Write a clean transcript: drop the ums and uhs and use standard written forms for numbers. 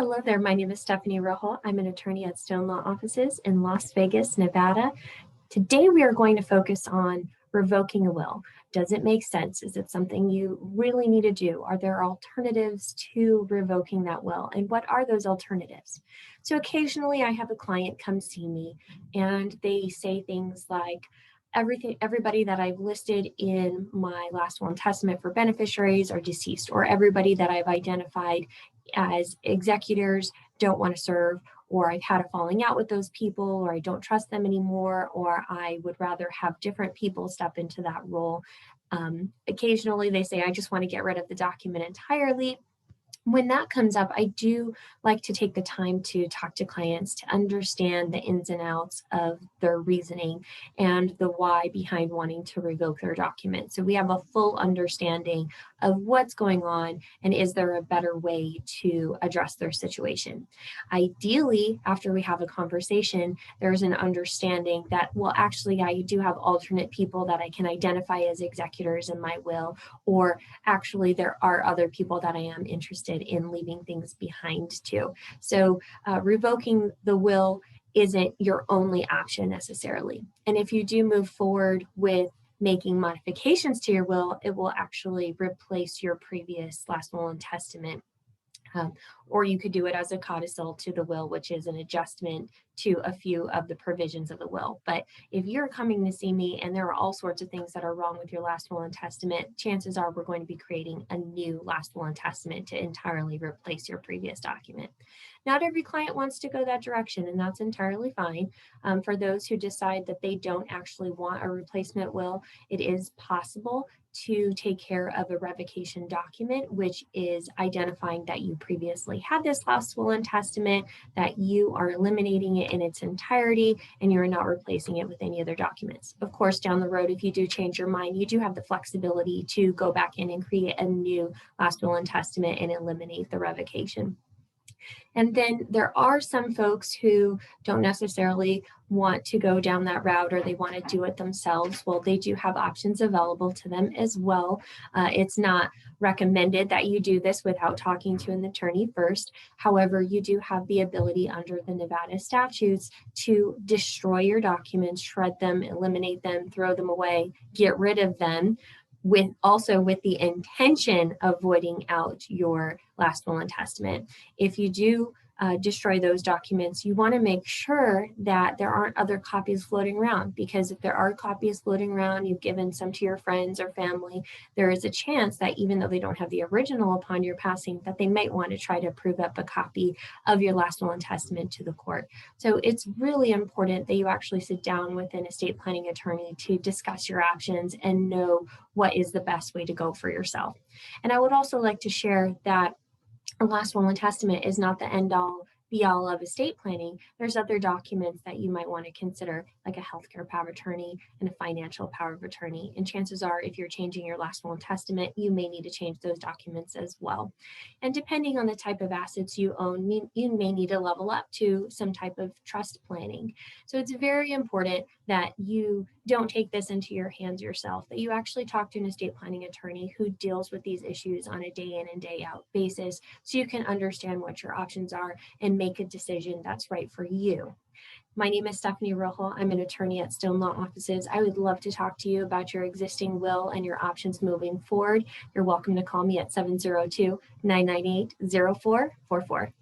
Hello there, my name is Stephanie Rojo. I'm an attorney at Stone Law Offices in Las Vegas, Nevada. Today we are going to focus on revoking a will. Does it make sense? Is it something you really need to do? Are there alternatives to revoking that will? And what are those alternatives? So occasionally I have a client come see me and they say things like, everybody that I've listed in my last will and testament for beneficiaries are deceased, or everybody that I've identified as executors don't want to serve, or I've had a falling out with those people, or I don't trust them anymore, or I would rather have different people step into that role. Occasionally they say, I just want to get rid of the document entirely. When that comes up, I do like to take the time to talk to clients to understand the ins and outs of their reasoning and the why behind wanting to revoke their document. So we have a full understanding of what's going on and is there a better way to address their situation. Ideally, after we have a conversation, there's an understanding that, well, actually, I do have alternate people that I can identify as executors in my will, or actually there are other people that I am interested in leaving things behind too. So revoking the will isn't your only option necessarily. And if you do move forward with making modifications to your will, it will actually replace your previous last will and testament. Or you could do it as a codicil to the will, which is an adjustment to a few of the provisions of the will. But if you're coming to see me and there are all sorts of things that are wrong with your last will and testament, chances are we're going to be creating a new last will and testament to entirely replace your previous document. Not every client wants to go that direction, and that's entirely fine. For those who decide that they don't actually want a replacement will, it is possible to take care of a revocation document, which is identifying that you previously had this last will and testament, that you are eliminating it in its entirety, and you're not replacing it with any other documents. Of course, down the road, if you do change your mind, you do have the flexibility to go back in and create a new last will and testament and eliminate the revocation. And then there are some folks who don't necessarily want to go down that route, or they want to do it themselves. Well, they do have options available to them as well. It's not recommended that you do this without talking to an attorney first. However, you do have the ability under the Nevada statutes to destroy your documents, shred them, eliminate them, throw them away, get rid of them, with the intention of voiding out your last will and testament. If you do destroy those documents, you want to make sure that there aren't other copies floating around, because if there are copies floating around, you've given some to your friends or family, there is a chance that even though they don't have the original upon your passing, that they might want to try to prove up a copy of your last will and testament to the court. So it's really important that you actually sit down with an estate planning attorney to discuss your options and know what is the best way to go for yourself. And I would also like to share that a last will and testament is not the end all be all of estate planning. There's other documents that you might want to consider, like a healthcare power of attorney and a financial power of attorney. And chances are, if you're changing your last will and testament, you may need to change those documents as well. And depending on the type of assets you own, you may need to level up to some type of trust planning. So it's very important that you don't take this into your hands yourself, that you actually talk to an estate planning attorney who deals with these issues on a day in and day out basis, so you can understand what your options are and make a decision that's right for you. My name is Stephanie Rojo. I'm an attorney at Stone Law Offices. I would love to talk to you about your existing will and your options moving forward. You're welcome to call me at 702-998-0444.